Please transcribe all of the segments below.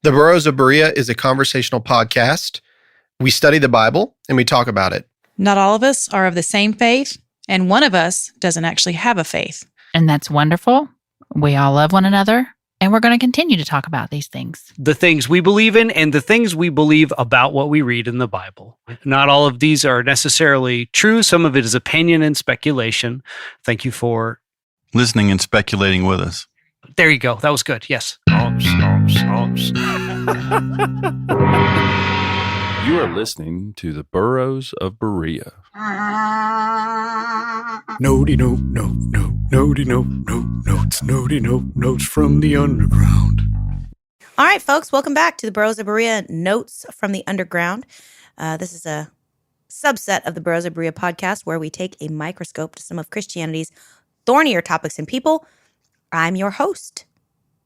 The Burrows of Berea is a conversational podcast. We study the Bible and we talk about it. Not all of us are of the same faith, and one of us doesn't actually have a faith. And that's wonderful. We all love one another, and we're going to continue to talk about these things. The things we believe in and the things we believe about what we read in the Bible. Not all of these are necessarily true. Some of it is opinion and speculation. Thank you for listening and speculating with us. There you go. That was good. Yes. You are listening to the Burrows of Berea. Nody no, no, no, nody no, no, notes, nody no, notes from the underground. All right, folks, welcome back to the Burrows of Berea Notes from the Underground. This is a subset of the Burrows of Berea podcast where we take a microscope to some of Christianity's thornier topics and people. I'm your host,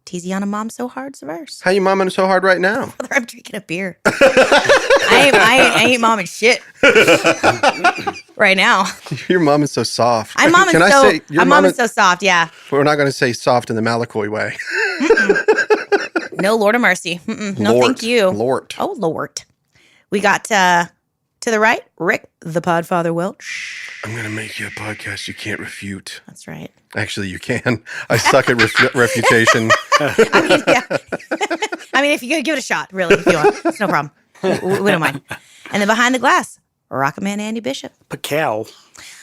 Tiziana Mom So Hard's Verse. How you momming so hard right now? Brother, I'm drinking a beer. I ain't momming shit right now. Your mom is so soft. I'm momming so soft, yeah. We're not going to say soft in the Malakoi way. No, Lord of mercy. No, Lord, thank you. Lord. Oh, Lord. We got to the right, Rick, the Podfather Welch. I'm going to make you a podcast you can't refute. That's right. Actually, you can. I suck at refutation. I mean, if you give it a shot, really, if you want. It's no problem. We don't mind. And then behind the glass, Rocket Man Andy Bishop. Pacal.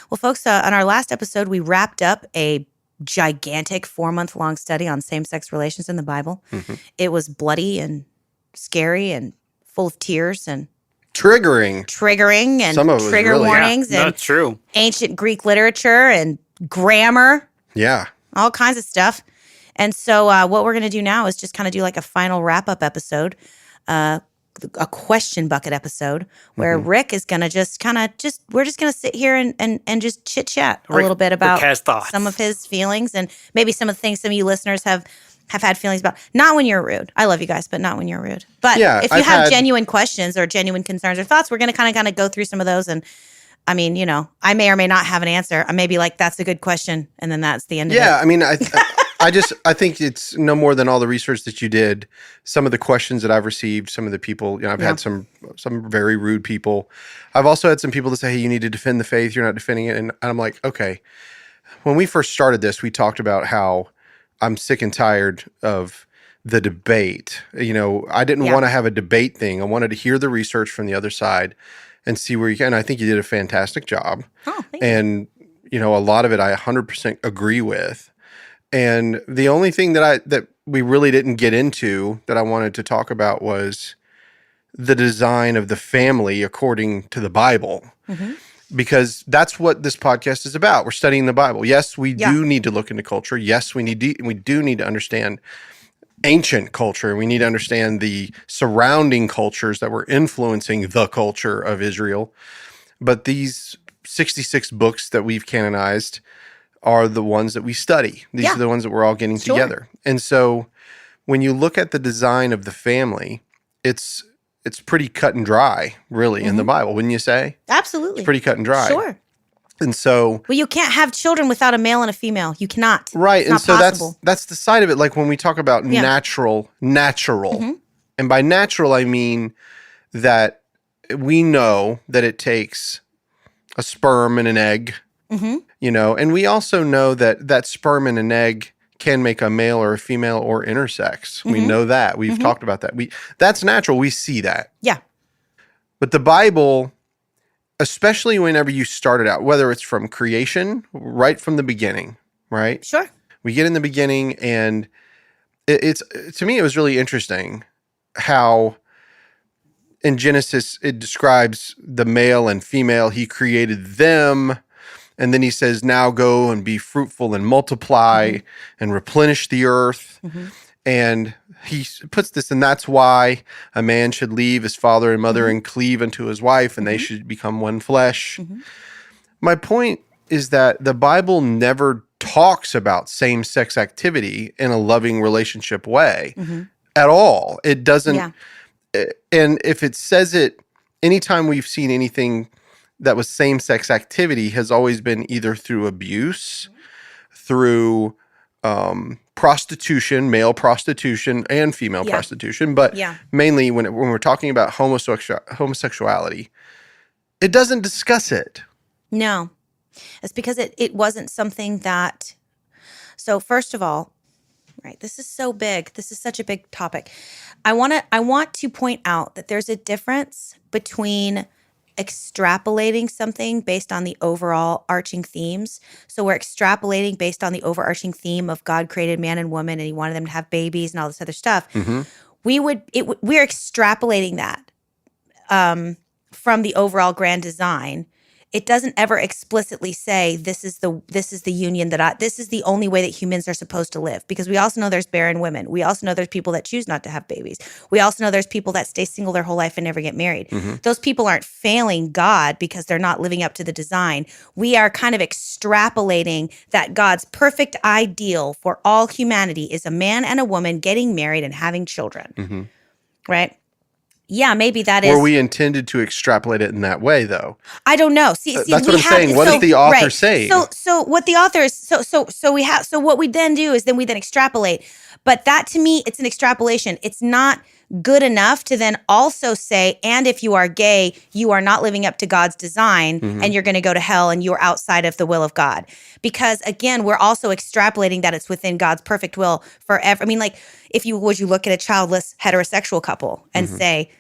Well, folks, on our last episode, we wrapped up a gigantic 4-month-long study on same-sex relations in the Bible. Mm-hmm. It was bloody and scary and full of tears and triggering and some of it trigger really, warnings and that's true. Ancient Greek literature and grammar. Yeah. All kinds of stuff. And so what we're going to do now is just kind of do like a final wrap-up episode, a question bucket episode where Rick is going to we're just going to sit here and just chit-chat a little bit about some of his feelings and maybe some of the things some of you listeners have had feelings about. Not when you're rude. I love you guys, but not when you're rude. But if you have genuine questions or genuine concerns or thoughts, we're going to kind of go through some of those. And I mean, you know, I may or may not have an answer. I may be like, that's a good question. And then that's the end of it. Yeah, I mean, I think it's no more than all the research that you did. Some of the questions that I've received, some of the people, you know, I've had some very rude people. I've also had some people that say, hey, you need to defend the faith. You're not defending it. And I'm like, okay. When we first started this, we talked about how I'm sick and tired of the debate. You know, I didn't want to have a debate thing. I wanted to hear the research from the other side and see where you can. And I think you did a fantastic job. Oh, thank you. And, you know, a lot of it I 100% agree with. And the only thing that we really didn't get into that I wanted to talk about was the design of the family according to the Bible. Mm-hmm. Because that's what this podcast is about. We're studying the Bible. Yes, we do need to look into culture. Yes, we do need to understand ancient culture. We need to understand the surrounding cultures that were influencing the culture of Israel. But these 66 books that we've canonized are the ones that we study. These are the ones that we're all getting together. And so when you look at the design of the family, it's pretty cut and dry, really, in the Bible, wouldn't you say? Absolutely. It's pretty cut and dry. Sure. And so... Well, you can't have children without a male and a female. You cannot. Right. It's and not so possible. that's the side of it. Like when we talk about natural. Mm-hmm. And by natural, I mean that we know that it takes a sperm and an egg, you know, and we also know that sperm and an egg can make a male or a female or intersex. We know that. We've talked about that. That's natural. We see that. Yeah. But the Bible, especially whenever you start it out, whether it's from creation, right from the beginning, right? Sure. We get in the beginning, and it's to me, it was really interesting how in Genesis it describes the male and female. He created them. And then he says, now go and be fruitful and multiply and replenish the earth. And he puts this, and that's why a man should leave his father and mother and cleave unto his wife, and they should become one flesh. My point is that the Bible never talks about same-sex activity in a loving relationship way at all. It doesn't. And if it says it, anytime we've seen anything that was same-sex activity has always been either through abuse, through prostitution, male prostitution, and female Yeah. prostitution. But Yeah. mainly when we're talking about homosexuality, it doesn't discuss it. No, it's because it wasn't something that. So first of all, right, this is so big. This is such a big topic. I want to point out that there's a difference between extrapolating something based on the overall arching themes. So we're extrapolating based on the overarching theme of God created man and woman, and He wanted them to have babies and all this other stuff. We're extrapolating that from the overall grand design. It doesn't ever explicitly say this is the union this is the only way that humans are supposed to live, because we also know there's barren women. We also know there's people that choose not to have babies. We also know there's people that stay single their whole life and never get married. Those people aren't failing God because they're not living up to the design. We are kind of extrapolating that God's perfect ideal for all humanity is a man and a woman getting married and having children. Right? Yeah, maybe that is. Were we intended to extrapolate it in that way, though? I don't know. See, That's what I'm saying. What is the author saying? So what the author is. So what we then do is then we extrapolate. But that, to me, it's an extrapolation. It's not good enough to then also say, and if you are gay, you are not living up to God's design, and you're going to go to hell, and you're outside of the will of God. Because again, we're also extrapolating that it's within God's perfect will forever. I mean, like, would you look at a childless heterosexual couple and say,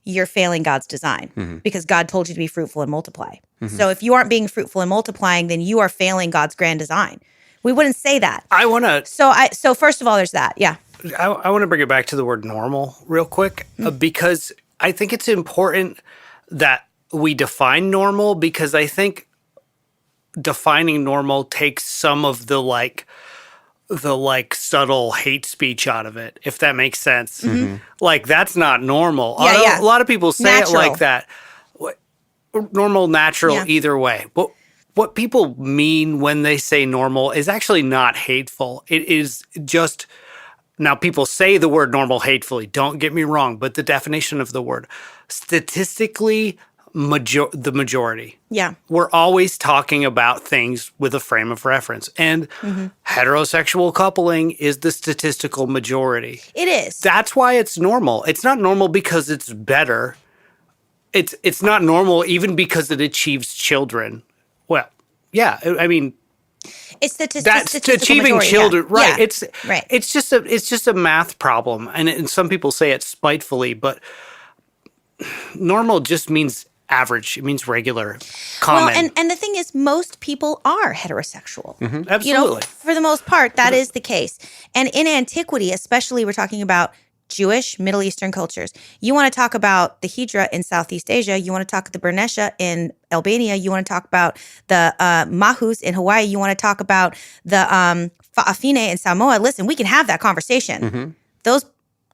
you're failing God's design because God told you to be fruitful and multiply. So if you aren't being fruitful and multiplying, then you are failing God's grand design. We wouldn't say that. I want to. So first of all, there's that. Yeah. I want to bring it back to the word normal real quick because I think it's important that we define normal, because I think defining normal takes some of the subtle hate speech out of it, if that makes sense. Like, that's not normal. Yeah. A lot of people say Natural. it like that. Normal, natural, either way. But what people mean when they say normal is actually not hateful. It is just, now people say the word normal hatefully, don't get me wrong, but the definition of the word, statistically, the majority. Yeah. We're always talking about things with a frame of reference. And heterosexual coupling is the statistical majority. It is. That's why it's normal. It's not normal because it's better. It's not normal even because it achieves children. Well, yeah, I mean, it's that's statistical achieving majority, children, yeah. right? Yeah. It's just a math problem, and some people say it spitefully, but normal just means average. It means regular, common. Well, and the thing is, most people are heterosexual. Absolutely. You know, for the most part, that is the case. And in antiquity, especially, we're talking about Jewish, Middle Eastern cultures. You want to talk about the Hijra in Southeast Asia. You want to talk the Bernesha in Albania. You want to talk about the Mahus in Hawaii. You want to talk about the Fa'afine in Samoa. Listen, we can have that conversation. That's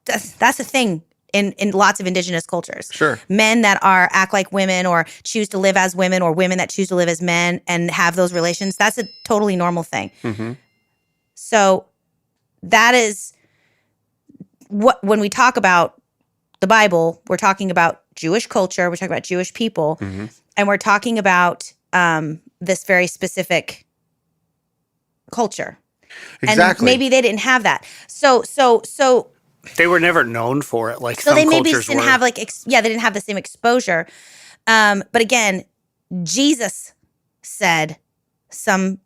a thing in lots of indigenous cultures. Sure. Men that act like women or choose to live as women, or women that choose to live as men and have those relations. That's a totally normal thing. So that is when we talk about the Bible, we're talking about Jewish culture, we're talking about Jewish people, and we're talking about this very specific culture. Exactly. And maybe they didn't have that. So they were never known for it like so some they maybe cultures didn't were. have they didn't have the same exposure. But again, Jesus said some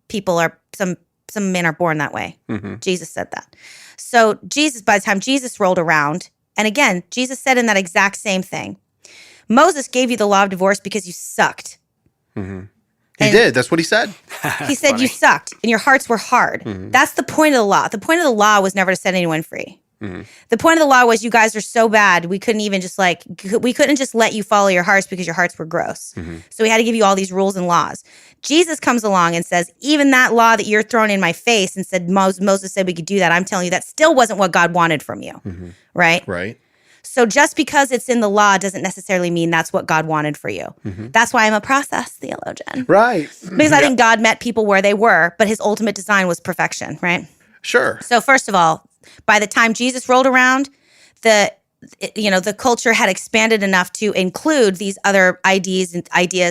men are born that way. Jesus said that. So Jesus, by the time Jesus rolled around, and again, Jesus said in that exact same thing, Moses gave you the law of divorce because you sucked. He did. That's what he said. He said you sucked and your hearts were hard. That's the point of the law. The point of the law was never to set anyone free. The point of the law was you guys are so bad, we couldn't even just let you follow your hearts because your hearts were gross. So we had to give you all these rules and laws. Jesus comes along and says, even that law that you're throwing in my face and said Moses said we could do that, I'm telling you that still wasn't what God wanted from you. Right? Right. So just because it's in the law doesn't necessarily mean that's what God wanted for you. That's why I'm a process theologian. Right. Because I think God met people where they were, but his ultimate design was perfection, right? Sure. So first of all, by the time Jesus rolled around, the culture had expanded enough to include these other ideas,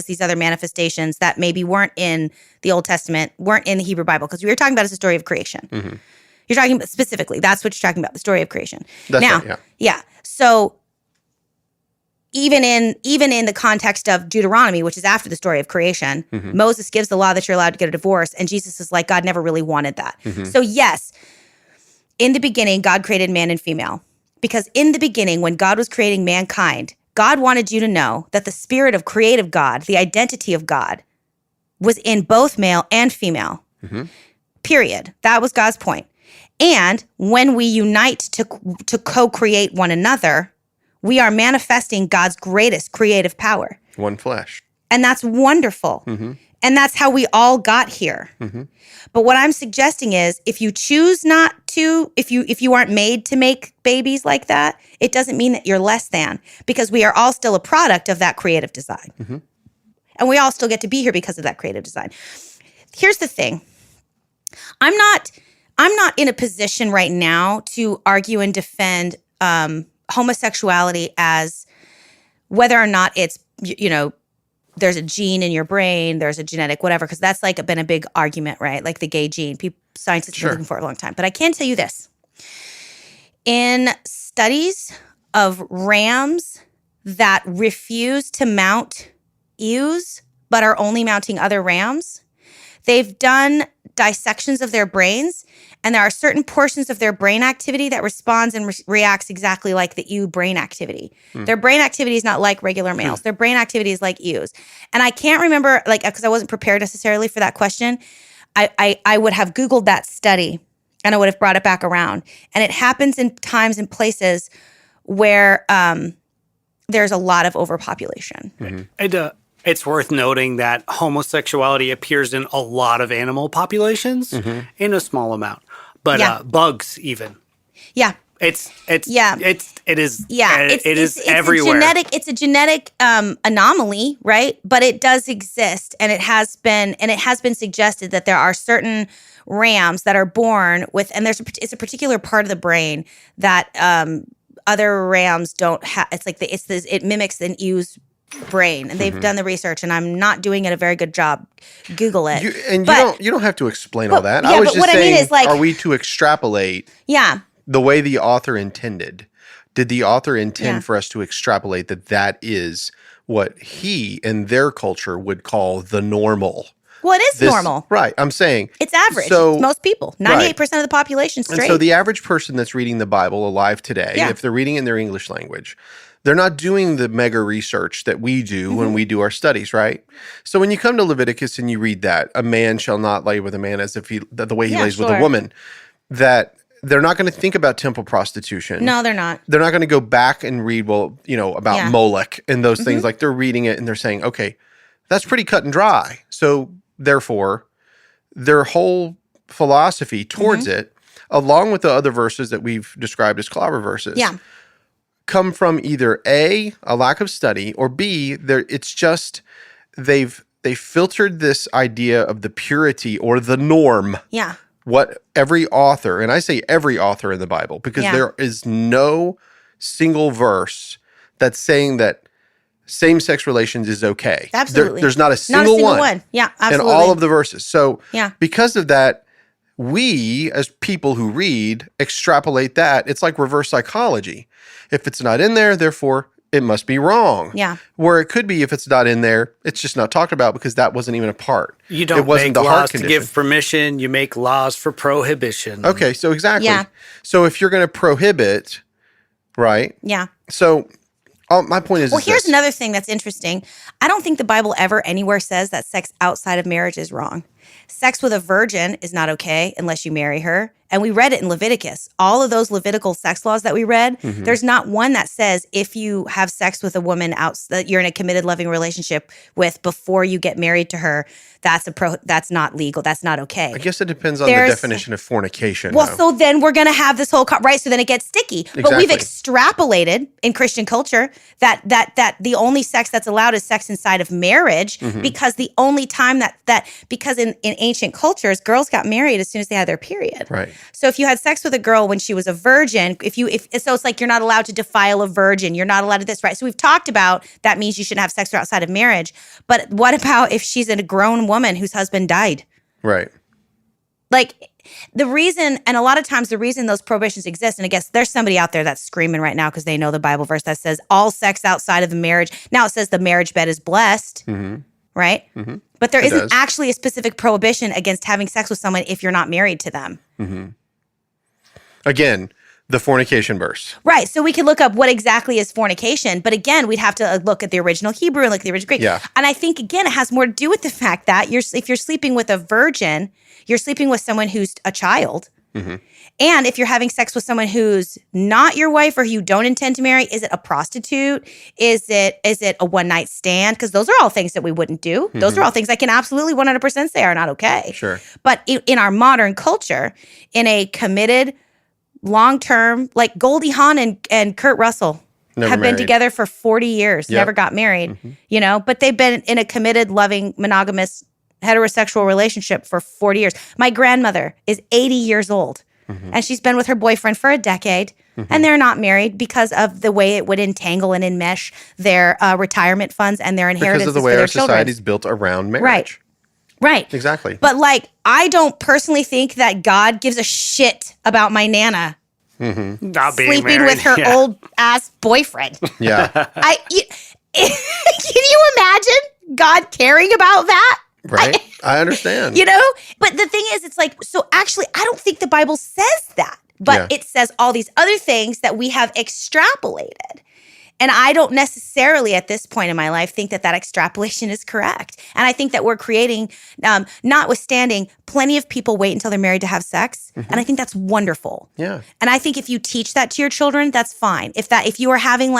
these other manifestations that maybe weren't in the Old Testament, weren't in the Hebrew Bible, because we were talking about it's a story of creation. You're talking about specifically. That's what you're talking about, the story of creation. That's now, right, yeah. yeah. So even in the context of Deuteronomy, which is after the story of creation, Moses gives the law that you're allowed to get a divorce, and Jesus is like, God never really wanted that. So yes, in the beginning, God created man and female. Because in the beginning, when God was creating mankind, God wanted you to know that the spirit of creative God, the identity of God, was in both male and female. Period. That was God's point. And when we unite to co-create one another, we are manifesting God's greatest creative power. One flesh. And that's wonderful. And that's how we all got here. But what I'm suggesting is if you choose not to, if you aren't made to make babies like that, it doesn't mean that you're less than, because we are all still a product of that creative design. And we all still get to be here because of that creative design. Here's the thing. I'm not in a position right now to argue and defend homosexuality as whether or not it's, there's a gene in your brain, there's a genetic whatever, because that's like been a big argument, right? Like the gay gene. Scientists have been looking for it a long time. But I can tell you this. In studies of rams that refuse to mount ewes but are only mounting other rams, they've done dissections of their brains, and there are certain portions of their brain activity that responds and reacts exactly like the ewe brain activity. Their brain activity is not like regular males. Their brain activity is like ewes. And I can't remember, because I wasn't prepared necessarily for that question, I would have Googled that study and I would have brought it back around. And it happens in times and places where there's a lot of overpopulation. It's worth noting that homosexuality appears in a lot of animal populations in a small amount, but bugs even. Yeah. It is everywhere. It's a genetic anomaly, right? But it does exist, and it has been suggested that there are certain rams that are born with, and it's a particular part of the brain that other rams don't have. It's like it mimics an ewe's brain, and they've done the research, and I'm not doing it a very good job. Google it. You don't have to explain all that. Yeah, I was but just what saying, I mean is, like, are we to extrapolate the way the author intended? Did the author intend for us to extrapolate that is what he and their culture would call the normal? Well, it is normal. Right. I'm saying it's average. So, it's most people. 98% of the population straight. And so the average person that's reading the Bible alive today, if they're reading in their English language, they're not doing the mega research that we do when we do our studies, right? So when you come to Leviticus and you read that, a man shall not lay with a man as if the way he lays with a woman, that they're not going to think about temple prostitution. No, they're not. They're not going to go back and read, about Molech and those things. Like, they're reading it and they're saying, okay, that's pretty cut and dry. So therefore, their whole philosophy towards it, along with the other verses that we've described as clobber verses, come from either A, a lack of study, or B, it's just they've filtered this idea of the purity or the norm. Yeah. What every author, and I say every author in the Bible, because there is no single verse that's saying that same-sex relations is okay. Absolutely. There's not a single one. Yeah, absolutely. In all of the verses. So because of that, we, as people who read, extrapolate that. It's like reverse psychology. If it's not in there, therefore, it must be wrong. Yeah. Where it could be, if it's not in there, it's just not talked about because that wasn't even a part. You don't make laws to give permission. You make laws for prohibition. Okay, so exactly. Yeah. So if you're going to prohibit, right? Yeah. So my point is here's another thing that's interesting. I don't think the Bible ever anywhere says that sex outside of marriage is wrong. Sex with a virgin is not okay unless you marry her. And we read it in Leviticus. All of those Levitical sex laws that we read, there's not one that says if you have sex with a woman that you're in a committed, loving relationship with before you get married to her, that's not legal. That's not okay. I guess it depends on the definition of fornication. Well, so then we're going to have this whole right. So then it gets sticky. Exactly. But we've extrapolated in Christian culture that the only sex that's allowed is sex inside of marriage because the only time because in ancient cultures, girls got married as soon as they had their period. Right. So if you had sex with a girl when she was a virgin, so it's like you're not allowed to defile a virgin. You're not allowed to this, right? So we've talked about that means you shouldn't have sex outside of marriage. But what about if she's a grown woman whose husband died? Right. Like, the reason, and a lot of times the reason those prohibitions exist, and I guess there's somebody out there that's screaming right now because they know the Bible verse that says all sex outside of the marriage. Now it says the marriage bed is blessed, right? Mm-hmm. But there isn't actually a specific prohibition against having sex with someone if you're not married to them. Mm-hmm. Again, the fornication verse. Right. So we could look up what exactly is fornication. But again, we'd have to look at the original Hebrew and look at the original Greek. Yeah. And I think, again, it has more to do with the fact that if you're sleeping with a virgin, you're sleeping with someone who's a child. Mm-hmm. And if you're having sex with someone who's not your wife or who you don't intend to marry, is it a prostitute? Is it a one-night stand? Because those are all things that we wouldn't do. Mm-hmm. Those are all things I can absolutely 100% say are not okay. Sure. But in our modern culture, in a committed, long-term, like Goldie Hawn and Kurt Russell have been together for 40 years, never got married, but they've been in a committed, loving, monogamous, heterosexual relationship for 40 years. My grandmother is 80 years old, and she's been with her boyfriend for a decade, and they're not married because of the way it would entangle and enmesh their retirement funds and their inheritances because of the way for our their society is built around marriage. Right. Exactly. But I don't personally think that God gives a shit about my Nana Not being sleeping married. with her old ass boyfriend. Yeah. Can you imagine God caring about that? Right. I understand. But the thing is, it's so actually, I don't think the Bible says that, but it says all these other things that we have extrapolated. And I don't necessarily at this point in my life think that extrapolation is correct. And I think that we're creating, notwithstanding, plenty of people wait until they're married to have sex. And I think that's wonderful. Yeah. And I think if you teach that to your children, that's fine. If you are having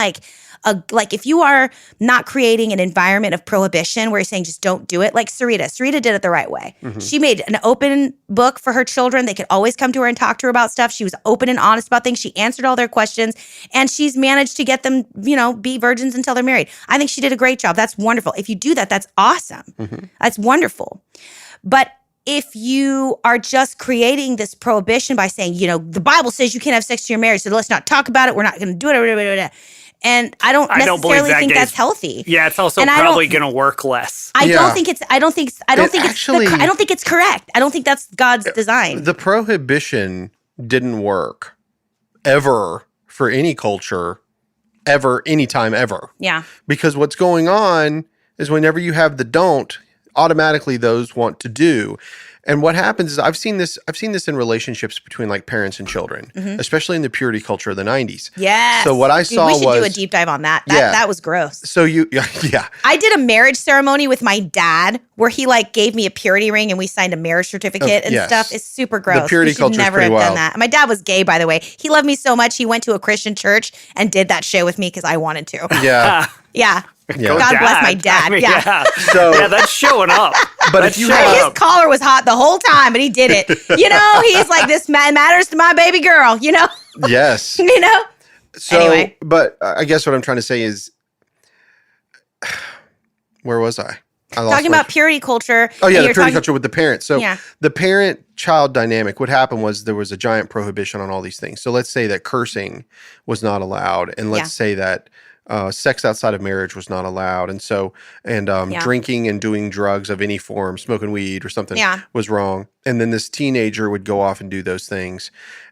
if you are not creating an environment of prohibition where you're saying just don't do it, like Sarita did it the right way. She made an open book for her children. They could always come to her and talk to her about stuff. She was open and honest about things. She answered all their questions, and she's managed to get them, be virgins until they're married. I think she did a great job. That's wonderful. If you do that, that's awesome. That's wonderful. But if you are just creating this prohibition by saying, the Bible says you can't have sex till you're married, so let's not talk about it. We're not going to do it. And I don't necessarily think that's healthy. Yeah, it's also probably going to work less. I don't think it's correct. I don't think that's God's design. The prohibition didn't work ever for any culture, ever, anytime, ever. Yeah. Because what's going on is whenever you have the don't, automatically those want to do. And what happens is I've seen this in relationships between parents and children, especially in the purity culture of the 90s. Yes. So what I saw was... we should do a deep dive on that. That was gross. So yeah. I did a marriage ceremony with my dad where he gave me a purity ring and we signed a marriage certificate and stuff. It's super gross. The purity culture never have done that. My dad was gay, by the way. He loved me so much he went to a Christian church and did that shit with me because I wanted to. Yeah. Yeah. Yeah. God bless my dad. So that's showing up. But if you his collar was hot the whole time, but he did it. He's like, this matters to my baby girl. Yes. So, anyway. But I guess what I'm trying to say is, where was I? Talking about purity culture. Oh yeah, the purity culture with the parents. So the parent-child dynamic. What happened was there was a giant prohibition on all these things. So let's say that cursing was not allowed, and let's say that. Sex outside of marriage was not allowed. And so, drinking and doing drugs of any form, smoking weed or something was wrong. And then this teenager would go off and do those things.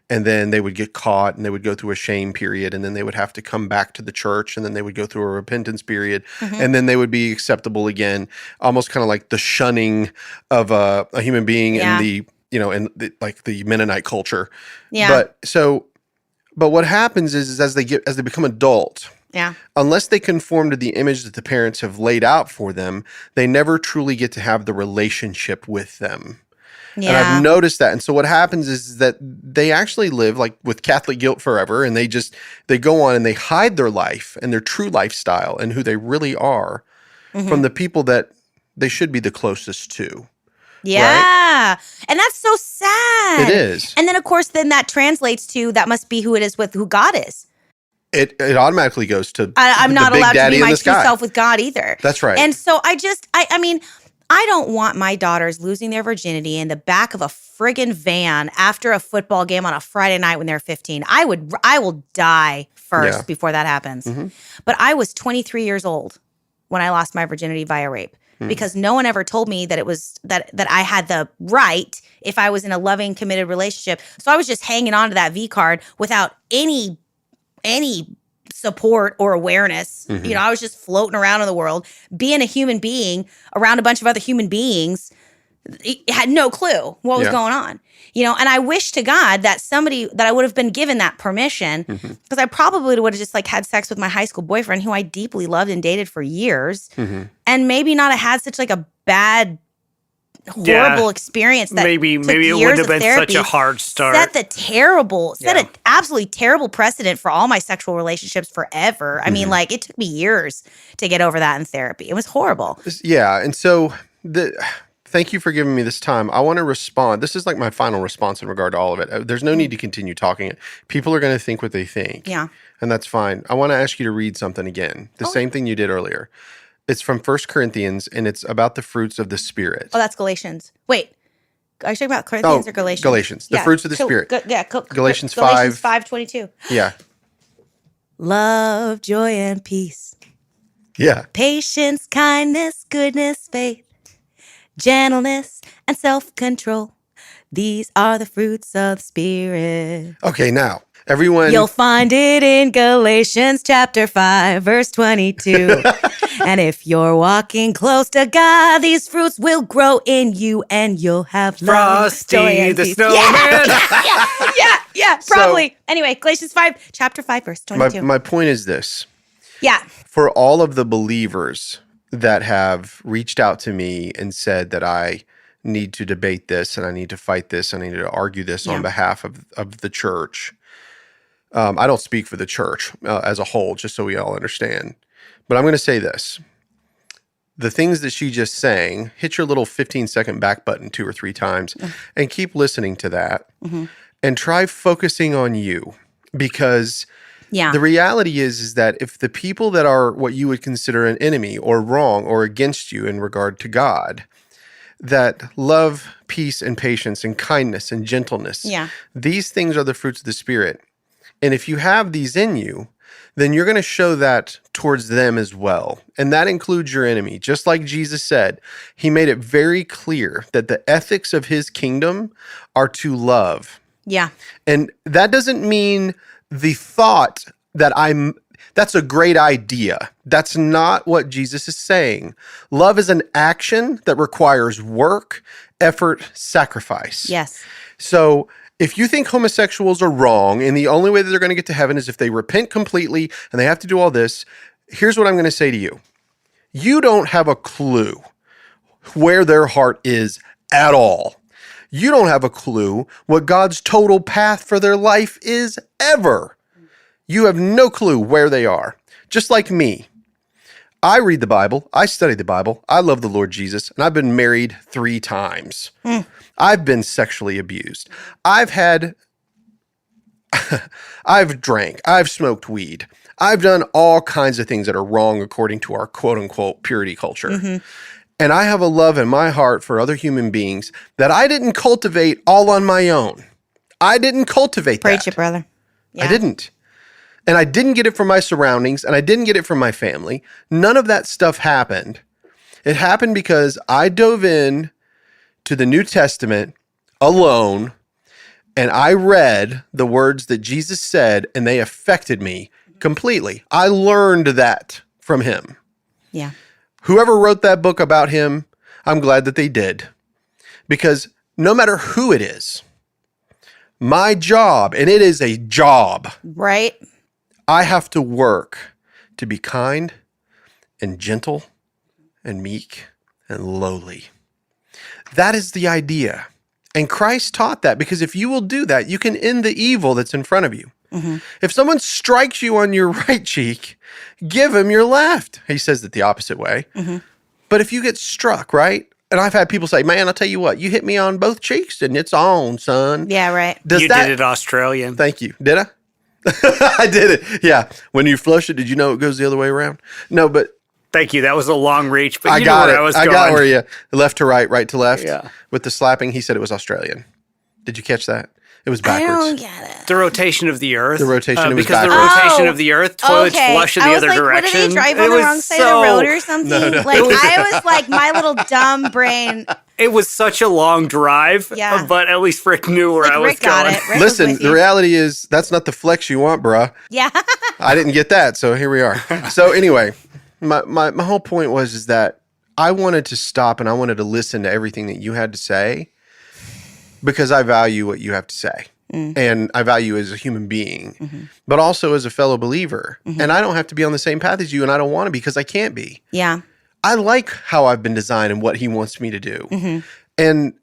And then they would get caught and they would go through a shame period. And then they would have to come back to the church. And then they would go through a repentance period. And then they would be acceptable again, almost kind of like the shunning of a human being in the, the Mennonite culture. Yeah. But what happens is as they become adult, unless they conform to the image that the parents have laid out for them, they never truly get to have the relationship with them. Yeah. And I've noticed that. And so what happens is that they actually live with Catholic guilt forever, and they go on and they hide their life and their true lifestyle and who they really are from the people that they should be the closest to. Yeah. Right? And that's so sad. It is. And then, of course, that translates to that must be who it is with who God is. It automatically goes to I'm not the big allowed to daddy be my true sky. self with God either. That's right. And so I don't want my daughters losing their virginity in the back of a friggin' van after a football game on a Friday night when they're 15. I will die first before that happens. But I was 23 years old when I lost my virginity via rape. because no one ever told me that it was that I had the right if I was in a loving, committed relationship. So I was just hanging on to that V card without any support or awareness. You know, I was just floating around in the world, being a human being around a bunch of other human beings. Had no clue what was going on, you know, and I wish to God that I would have been given that permission, because I probably would have just like had sex with my high school boyfriend who I deeply loved and dated for years, and maybe not have had such like a bad, horrible experience. That maybe took it years wouldn't have of been therapy, such a hard start. Set an absolutely terrible precedent for all my sexual relationships forever. I mean, like it took me years to get over that in therapy. It was horrible. Yeah. And so thank you for giving me this time. I want to respond. This is like my final response in regard to all of it. There's no need to continue talking it. People are going to think what they think. Yeah. And that's fine. I want to ask you to read something again. The same thing you did earlier. It's from 1 Corinthians, and it's about the fruits of the Spirit. Oh, that's Galatians. Wait. Are you talking about Corinthians or Galatians? Galatians. The fruits of the Spirit. Galatians 5:22. Yeah. Love, joy, and peace. Yeah. Patience, kindness, goodness, faith, gentleness, and self-control. These are the fruits of the Spirit. Okay, now, everyone. You'll find it in Galatians chapter 5, verse 22. And if you're walking close to God, these fruits will grow in you and you'll have love, Frosty joy, and the peace. Snowman. Yeah, probably. Anyway, Galatians 5, chapter 5, verse 22. My point is this. Yeah. For all of the believers that have reached out to me and said that I need to debate this and I need to fight this and I need to argue this on behalf of the church. I don't speak for the church as a whole, just so we all understand. But I'm going to say this. The things that she just sang, hit your little 15-second back button 2 or 3 times and keep listening to that and try focusing on you, because the reality is that if the people that are what you would consider an enemy or wrong or against you in regard to God, that love, peace, and patience and kindness and gentleness, these things are the fruits of the Spirit. And if you have these in you, then you're going to show that towards them as well. And that includes your enemy. Just like Jesus said, he made it very clear that the ethics of his kingdom are to love. Yeah. And that doesn't mean the thought that that's a great idea. That's not what Jesus is saying. Love is an action that requires work, effort, sacrifice. Yes. So if you think homosexuals are wrong and the only way that they're going to get to heaven is if they repent completely and they have to do all this, here's what I'm going to say to you. You don't have a clue where their heart is at all. You don't have a clue what God's total path for their life is ever. You have no clue where they are. Just like me. I read the Bible. I study the Bible. I love the Lord Jesus. And I've been married 3 times. I've been sexually abused. I've drank. I've smoked weed. I've done all kinds of things that are wrong according to our quote unquote purity culture. And I have a love in my heart for other human beings that I didn't cultivate all on my own. I didn't cultivate that. Preach it, brother. Yeah. I didn't. And I didn't get it from my surroundings, and I didn't get it from my family. None of that stuff happened. It happened because I dove in to the New Testament alone, and I read the words that Jesus said, and they affected me completely. I learned that from him. Yeah. Whoever wrote that book about him, I'm glad that they did. Because no matter who it is, my job, and it is a job. Right. I have to work to be kind and gentle and meek and lowly. That is the idea. And Christ taught that, because if you will do that, you can end the evil that's in front of you. If someone strikes you on your right cheek, give him your left. He says it the opposite way. But if you get struck, right? And I've had people say, man, I'll tell you what, you hit me on both cheeks and it's on, son. Yeah, right. You did it Australian. Thank you. Did I? I did it. Yeah. When you flush it, did you know it goes the other way around? No, but Thank you. That was a long reach, but I you got knew it. where I was I going. got where you left to right, right to left. Yeah. With the slapping, he said it was Australian. Did you catch that? It was I backwards. don't get it. The rotation of the Earth. The rotation, it was because the backwards. rotation of the Earth, toilets flush in the I was other like, direction. What, did they drive on It the was wrong side of the road or something? No. Like, I was like, my little dumb brain. It was such a long drive. Yeah. But at least Rick knew where Like, I was Rick got going. it. Rick was Listen, with the you. reality is that's not the flex you want, bruh. Yeah. I didn't get that, so here we are. So anyway, my whole point is that I wanted to stop and I wanted to listen to everything that you had to say because I value what you have to say. And I value you as a human being, but also as a fellow believer. And I don't have to be on the same path as you, and I don't want to be because I can't be. Yeah. I like how I've been designed and what he wants me to do. And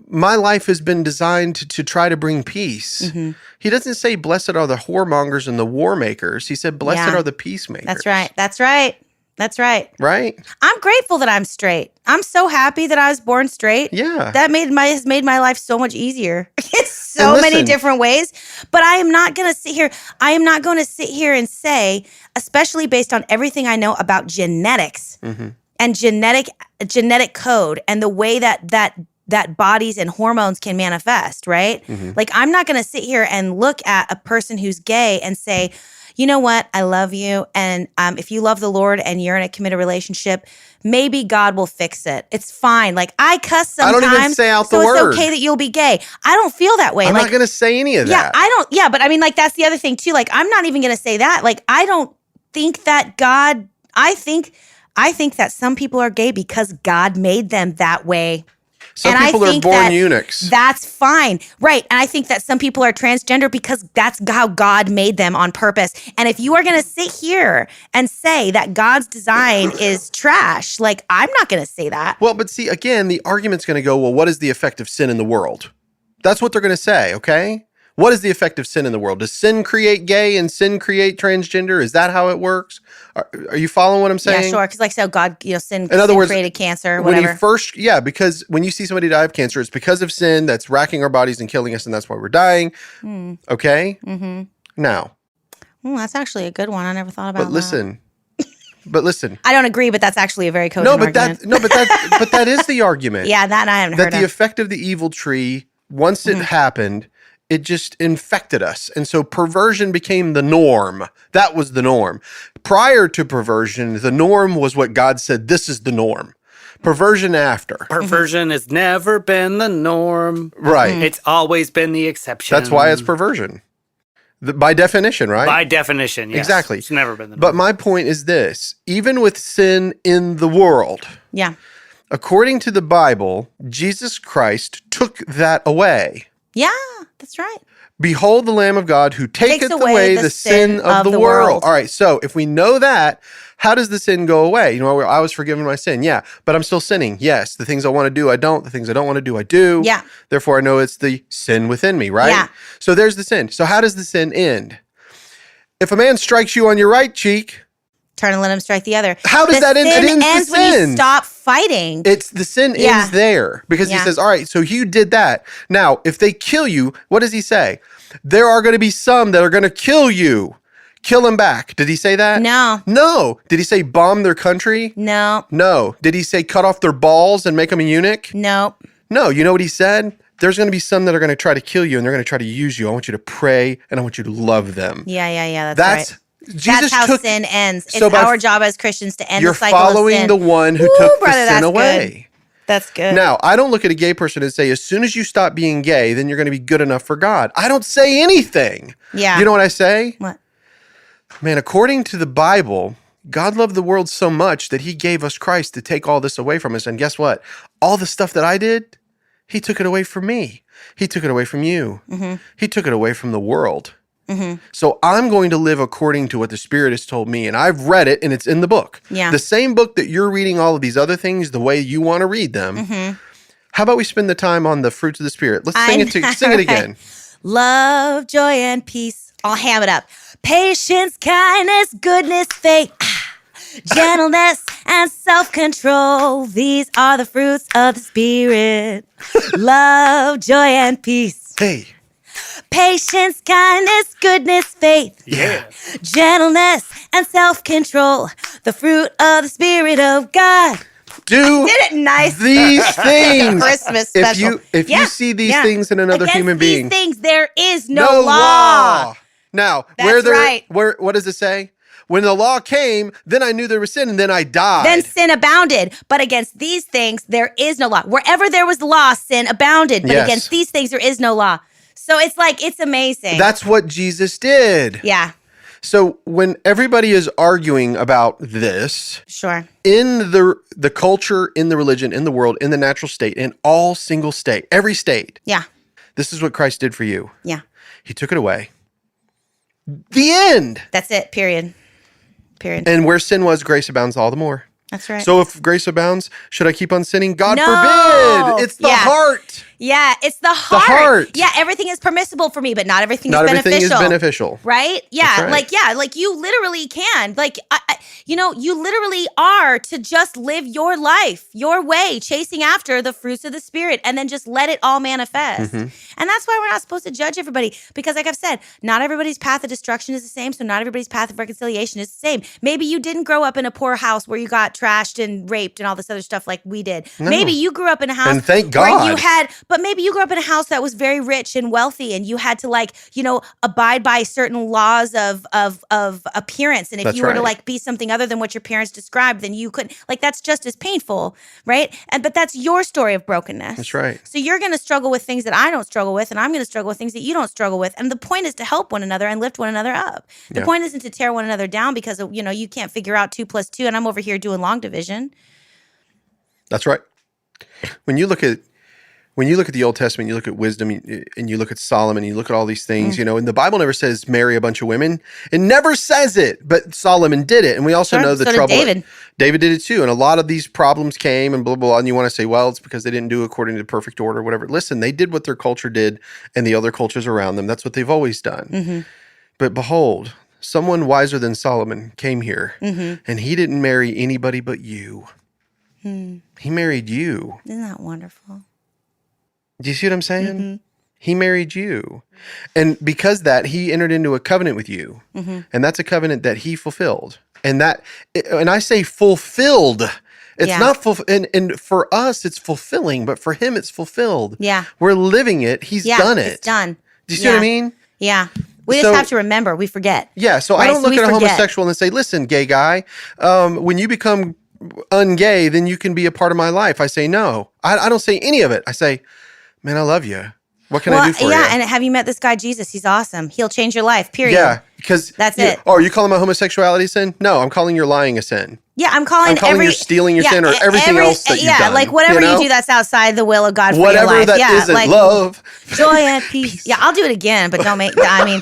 my life has been designed to try to bring peace. He doesn't say, blessed are the whoremongers and the war makers. He said, blessed Yeah. are the peacemakers. That's right. That's right. That's right. Right? I'm grateful that I'm straight. I'm so happy that I was born straight. Yeah. That has made my life so much easier in so And many listen- different ways. But I am not going to sit here. I am not going to sit here and say, especially based on everything I know about genetics and genetic code and the way that bodies and hormones can manifest, right? Like, I'm not going to sit here and look at a person who's gay and say, you know what? I love you. And if you love the Lord and you're in a committed relationship, maybe God will fix it. It's fine. Like, I cuss sometimes. I don't even say out the so word. it's okay that you'll be gay. I don't feel that way. I'm like, not going to say any of yeah, that. I don't. Yeah, but I mean, like, that's the other thing too. Like, I'm not even going to say that. Like, I don't think that God. I think that some people are gay because God made them that way. Some And I people are think born that eunuchs. That's fine. Right. And I think that some people are transgender because that's how God made them on purpose. And if you are going to sit here and say that God's design is trash, like, I'm not going to say that. Well, but see, again, the argument's going to go, well, what is the effect of sin in the world? That's what they're going to say, okay? What is the effect of sin in the world? Does sin create gay and sin create transgender? Is that how it works? Are you following what I'm saying? Yeah, sure. Because like, so God, sin, In other sin words, created cancer, when whatever. you first, because when you see somebody die of cancer, it's because of sin that's racking our bodies and killing us, and that's why we're dying. Okay? Now. That's actually a good one. I never thought about But listen. I don't agree, but that's actually a very cogent argument. But that is the argument. Yeah, that I haven't That heard the of. effect of the evil tree, once it happened, it just infected us. And so perversion became the norm. That was the norm. Prior to perversion, the norm was what God said, this is the norm. Perversion after. Perversion has never been the norm. Right. It's always been the exception. That's why it's perversion. By definition, right? By definition, yes. Exactly. It's never been the norm. But my point is this, even with sin in the world, Yeah. according to the Bible, Jesus Christ took that away. Yeah, that's right. Behold the Lamb of God who taketh Takes away away the the sin of the world. All right, so if we know that, how does the sin go away? You know, I was forgiven my sin. Yeah, but I'm still sinning. Yes, the things I want to do, I don't. The things I don't want to do, I do. Yeah. Therefore, I know it's the sin within me, right? Yeah. So there's the sin. So how does the sin end? If a man strikes you on your right cheek, Turn and let him strike the other. How does that end? It Sin ends the ends when you sin. stop fighting. it's the sin Yeah. ends there because he Yeah. says, all right, so you did that. Now, if they kill you, what does he say? There are going to be some that are going to kill you. Kill them back. Did he say that? No. No. Did he say bomb their country? No. No. Did he say cut off their balls and make them a eunuch? Nope. No. You know what he said? There's going to be some that are going to try to kill you and they're going to try to use you. I want you to pray and I want you to love them. Yeah. That's right. Jesus That's how took, sin ends. It's so by- our job as Christians to end You're the cycle of following sin. the one who Woo, took brother, the sin that's away. good. That's good. Now, I don't look at a gay person and say, as soon as you stop being gay, then you're going to be good enough for God. I don't say anything. Yeah. You know what I say? What? Man, according to the Bible, God loved the world so much that he gave us Christ to take all this away from us. And guess what? All the stuff that I did, he took it away from me. He took it away from you. He took it away from the world. So I'm going to live according to what the Spirit has told me. And I've read it and it's in the book. Yeah. The same book that you're reading all of these other things the way you want to read them. How about we spend the time on the fruits of the Spirit? Let's sing it again. Love, joy, and peace. I'll ham it up. Patience, kindness, goodness, faith, gentleness, and self-control. These are the fruits of the Spirit. Love, joy, and peace. Hey. Patience, kindness, goodness, faith, Yeah. gentleness, and self-control. The fruit of the Spirit of God. do Did it nice. these things. Christmas special. If you see these yeah. things in another Against human being, these things, there is no law. Now, That's right. what does it say? When the law came, then I knew there was sin, and then I died. Then sin abounded. But against these things, there is no law. Wherever there was law, sin abounded. But Yes. against these things, there is no law. So it's like, it's amazing. That's what Jesus did. yeah, So when everybody is arguing about this, sure. in the culture, in the religion, in the world, in the natural state, in all single state, every state, Yeah, this is what Christ did for you. yeah. He took it away. The end. That's it, period. Period. And where sin was, grace abounds all the more. That's right. So if grace abounds, should I keep on sinning? God No. forbid. It's the Yeah. heart. yeah, it's the heart. heart. Yeah, everything is permissible for me, but not everything Not is everything beneficial. is beneficial. Right? Yeah. That's right. Like you literally can. Like, you literally are to just live your life, your way, chasing after the fruits of the Spirit, and then just let it all manifest. Mm-hmm. And that's why we're not supposed to judge everybody. Because, like I've said, not everybody's path of destruction is the same. So, not everybody's path of reconciliation is the same. Maybe you didn't grow up in a poor house where you got trashed and raped and all this other stuff like we did. No. Maybe you grew up in a house And thank where God. you had, but maybe you grew up in a house that was very rich and wealthy, and you had to, like, abide by certain laws of appearance. And if That's you were to, right. like, be something other than what your parents described, then you couldn't. Like, that's just as painful, right? But that's your story of brokenness. That's right. So you're going to struggle with things that I don't struggle with, and I'm going to struggle with things that you don't struggle with. And the point is to help one another and lift one another up. The Yeah. point isn't to tear one another down because you can't figure out 2 + 2, and I'm over here doing long division. That's right. When you look at the Old Testament, you look at wisdom, and you look at Solomon, you look at all these things, and the Bible never says marry a bunch of women. It never says it, but Solomon did it. And we also Sure. know the So did trouble. David. David did it too. And a lot of these problems came and blah, blah, blah. And you want to say, well, it's because they didn't do according to perfect order or whatever. Listen, they did what their culture did and the other cultures around them. That's what they've always done. Mm-hmm. But behold, someone wiser than Solomon came here, Mm-hmm. and he didn't marry anybody but you. He married you. Isn't that wonderful? Do you see what I'm saying? Mm-hmm. He married you. And because that, he entered into a covenant with you. Mm-hmm. And that's a covenant that he fulfilled. And I say fulfilled. It's Yeah. not and for us it's fulfilling, but for him it's fulfilled. Yeah. We're living it. He's Yeah, done it. it's done. Do you see what I mean? Yeah. We So- just have to remember. We forget. Yeah, so I Right, don't so look we at a forget. homosexual and say, listen, gay guy, when you become ungay, then you can be a part of my life. I say, no. I don't say any of it. I say, man, I love you. What can I do for you? and have you met this guy, Jesus? He's awesome. He'll change your life, period. Yeah, because That's it. Oh, are you calling my homosexuality a sin? No, I'm calling your lying a sin. Yeah, I'm calling your stealing your sin or everything else that you've done. like whatever you know? you do that's outside the will of God for Whatever your life. that yeah, isn't like love. joy and peace. Yeah, I'll do it again, but don't make. I mean,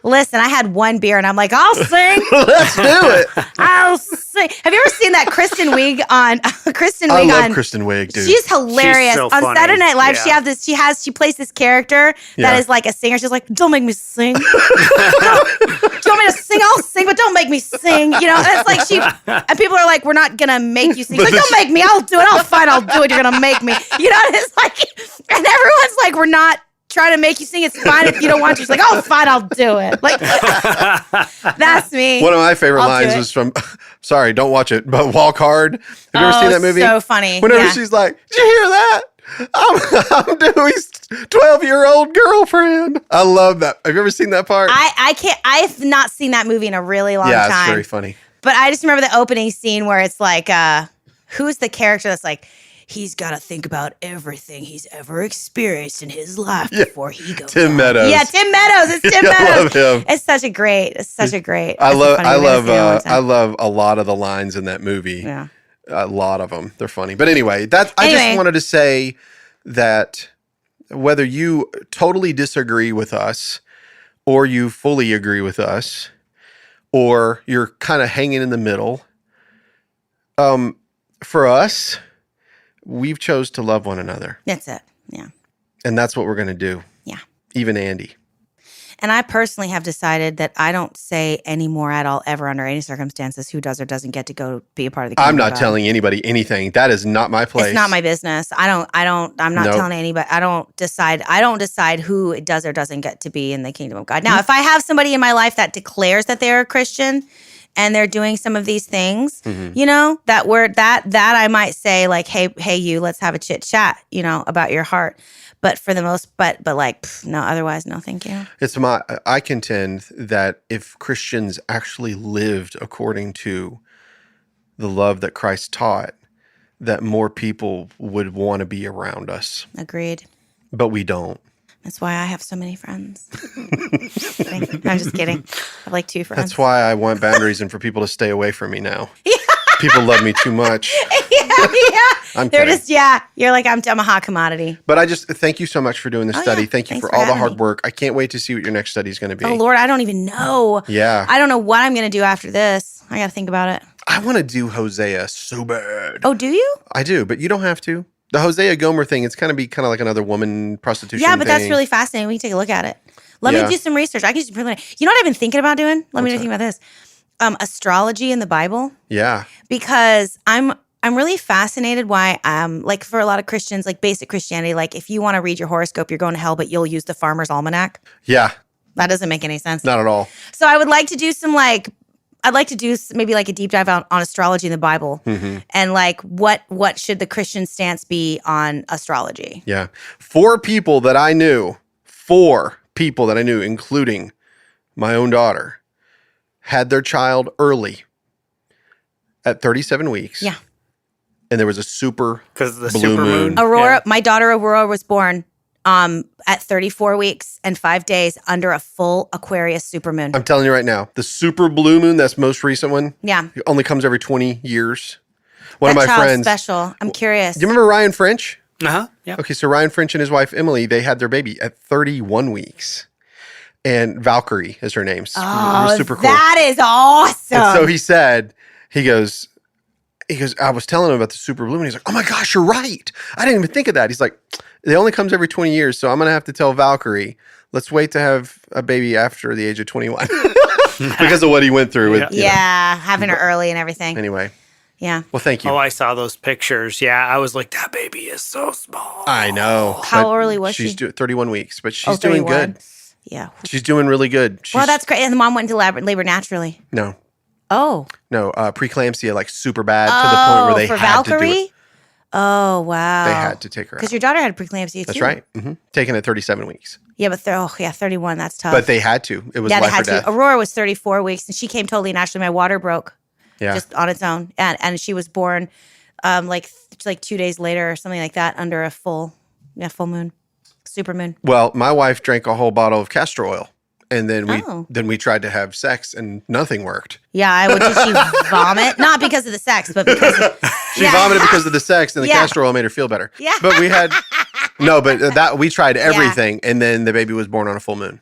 listen, I had one beer and I'm like, I'll sing. Let's do it. I'll sing. Have you ever seen that Kristen Wiig on Kristen I Wiig love on? Kristen Wiig, dude. She's hilarious. She's so on funny. Saturday Night Live, Yeah. she plays this character that Yeah. is like a singer. She's like, don't make me sing. Do you want me to sing? I'll sing, but don't make me sing. And it's like and people are like, we're not gonna make you sing. She's like, don't make me. I'll do it. I'll do it. You're gonna make me. And it's like, and everyone's like, we're not trying to make you sing. It's fine if you don't want to. She's like, oh, fine, I'll do it. Like, that's me. One of my favorite I'll do lines it. was from, sorry, don't watch it, but Walk Hard. Have you ever seen that movie? So funny. Whenever Yeah. she's like, did you hear that? I'm Dewey's 12-year-old girlfriend. I love that. Have you ever seen that part? I've not seen that movie in a really long yeah, time. it's very funny. But I just remember the opening scene where it's like, who's the character that's like, he's got to think about everything he's ever experienced in his life before he goes. Tim on. Meadows. Yeah, Tim Meadows. It's Tim Yeah, I Meadows. love him. It's such a great. I that's a love funny movie. I've seen it a long time. I love a lot of the lines in that movie. Yeah. A lot of them. They're funny. But anyway, I just wanted to say that whether you totally disagree with us or you fully agree with us or you're kind of hanging in the middle, for us, we've chose to love one another. That's it. Yeah. And that's what we're going to do. Yeah. Even Andy. And I personally have decided that I don't say anymore at all, ever, under any circumstances, who does or doesn't get to go be a part of the kingdom I'm not of God. telling anybody anything. That is not my place. It's not my business. I'm not Nope. telling anybody. I don't decide who does or doesn't get to be in the kingdom of God. Now, if I have somebody in my life that declares that they're a Christian and they're doing some of these things, Mhm. you know, that I might say like, hey, you, let's have a chit chat, you know, about your heart. But for the most, but like, no, otherwise, no, thank you. I contend that if Christians actually lived according to the love that Christ taught, that more people would want to be around us, Agreed. but we don't. That's why I have so many friends. Just kidding. I'm just kidding. I have like 2 friends. That's why I want boundaries and for people to stay away from me now. People love me too much. yeah. I'm They're kidding. just, you're like, I'm a hot commodity. But I just thank you so much for doing the Oh, study. yeah. Thank you Thanks for for all the having hard me. work. I can't wait to see what your next study is going to be. Oh, Lord, I don't even know. Yeah. I don't know what I'm going to do after this. I got to think about it. I want to do Hosea so bad. Oh, do you? I do, but you don't have to. The Hosea Gomer thing, it's kind of like another woman prostitution Yeah, but that's thing. really fascinating. We can take a look at it. Let Yeah. me do some research. I can just preliminary. You know what I've been thinking about doing? Let me What's think about this. Astrology in the Bible, Yeah. because I'm really fascinated why like for a lot of Christians, like basic Christianity, like if you want to read your horoscope, you're going to hell, but you'll use the Farmer's Almanac. Yeah. That doesn't make any sense. Not at all. So I would like to do some I'd like to do maybe like a deep dive on astrology in the Bible, and like what should the Christian stance be on astrology? Yeah. 4 people that I knew, including my own daughter, had their child early at 37 weeks. Yeah. And there was a super Because the blue super moon. moon. Aurora, my daughter Aurora was born at 34 weeks and 5 days under a full Aquarius supermoon. I'm telling you right now, the super blue moon, that's most recent one, Yeah. it only comes every 20 years. One That of my child's friends. special. I'm curious. Do you remember Ryan French? Uh-huh. Yeah. Okay, so Ryan French and his wife Emily, they had their baby at 31 weeks. And Valkyrie is her name. It was super cool. That is awesome. And so he said, he goes, I was telling him about the super blue moon. He's like, oh my gosh, you're right. I didn't even think of that. He's like, it only comes every 20 years. So I'm going to have to tell Valkyrie, let's wait to have a baby after the age of 21 because of what he went through. With, you know. having her early and everything. Anyway, Yeah. well, thank you. Oh, I saw those pictures. Yeah, I was like, that baby is so small. I know. How but early was she's she? 31 weeks, but she's Oh, doing 31. good. Yeah. She's doing really good. Well, that's great. And the mom went into labor naturally. No, Oh. preeclampsia, like super bad to the point where they for had to do Valkyrie? it. Oh, wow. They had to take her out. Because your daughter had preeclampsia too. That's right. Taken at 37 weeks. Yeah, but 31. That's tough. But they had to. It was yeah, they life or had death. to. Aurora was 34 weeks, and she came totally naturally. My water broke Yeah. just on its own, and she was born like 2 days later or something like that under a full moon, super moon. Well, my wife drank a whole bottle of castor oil, and then Oh. we tried to have sex, and nothing worked. Yeah, did she vomit? Not because of the sex, but because She vomited because of the sex, and the Yeah. castor oil made her feel better. Yeah. But we tried everything, and then the baby was born on a full moon.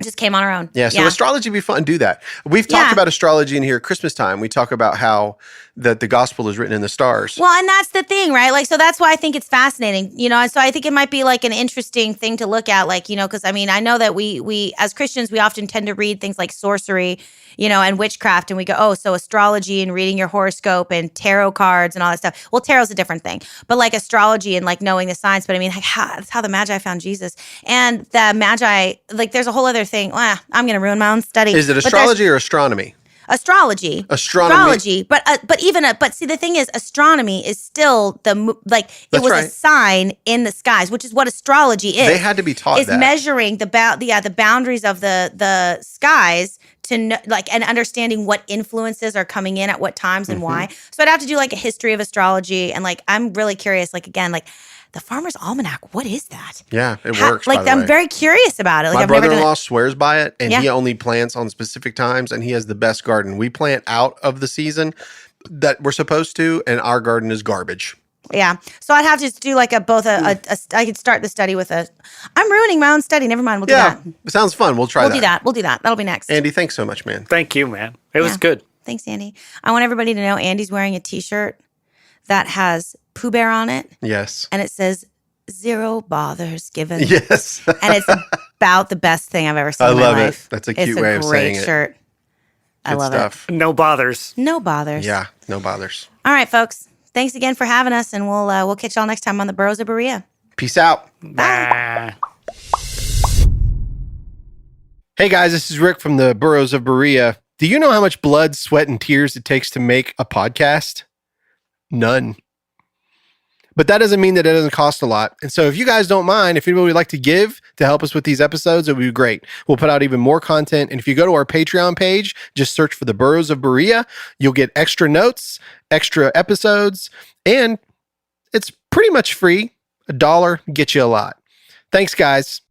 just came on her own. Yeah, so astrology would be fun. Do that. We've talked Yeah. about astrology in here at Christmas time. We talk about how that the gospel is written in the stars. Well, and that's the thing, right? Like, so that's why I think it's fascinating, and so I think it might be like an interesting thing to look at, like, because I mean, I know that we as Christians, we often tend to read things like sorcery, and witchcraft, and we go, oh, so astrology and reading your horoscope and tarot cards and all that stuff. Well, tarot's a different thing, but like astrology and like knowing the science, but I mean, like, that's how the Magi found Jesus. And the Magi, like, there's a whole other thing. I'm going to ruin my own study. Is it But there's- astrology or astronomy? Astrology. Astronomy. But see, the thing is, astronomy is still it That's was right. a sign in the skies, which is what astrology is. They had to be taught is that. measuring the boundaries of the skies to know, and understanding what influences are coming in at what times and why. So I'd have to do like a history of astrology, and like I'm really curious. Like again, like the Farmer's Almanac, what is that? Yeah, it works. Like by the I'm way. very curious about it. Like My I've never done brother-in-law it. swears by it, and Yeah. he only plants on specific times, and he has the best garden. We plant out of the season that we're supposed to, and our garden is garbage. Yeah. So I'd have to do like I could start the study with I'm ruining my own study. Never mind. We'll do Yeah, that. it sounds fun. We'll try We'll do that. We'll do that. That'll be next. Andy, thanks so much, man. Thank you, man. It was Yeah. good. Thanks, Andy. I want everybody to know Andy's wearing a t-shirt that has Pooh Bear on it, Yes. and it says 0 bothers given. Yes. And it's about the best thing I've ever seen I in my love it. life. That's a It's cute way of saying it. great shirt. I Good love stuff. No bothers. it. No bothers. Yeah, no bothers. All right, folks. Thanks again for having us, and we'll catch y'all next time on the Burrows of Berea. Peace out. Bye. Hey guys, this is Rick from the Burrows of Berea. Do you know how much blood, sweat, and tears it takes to make a podcast? None. But that doesn't mean that it doesn't cost a lot. And so if you guys don't mind, if anybody would like to give to help us with these episodes, it would be great. We'll put out even more content. And if you go to our Patreon page, just search for the Burrows of Berea, you'll get extra notes, extra episodes, and it's pretty much free. $1 gets you a lot. Thanks, guys.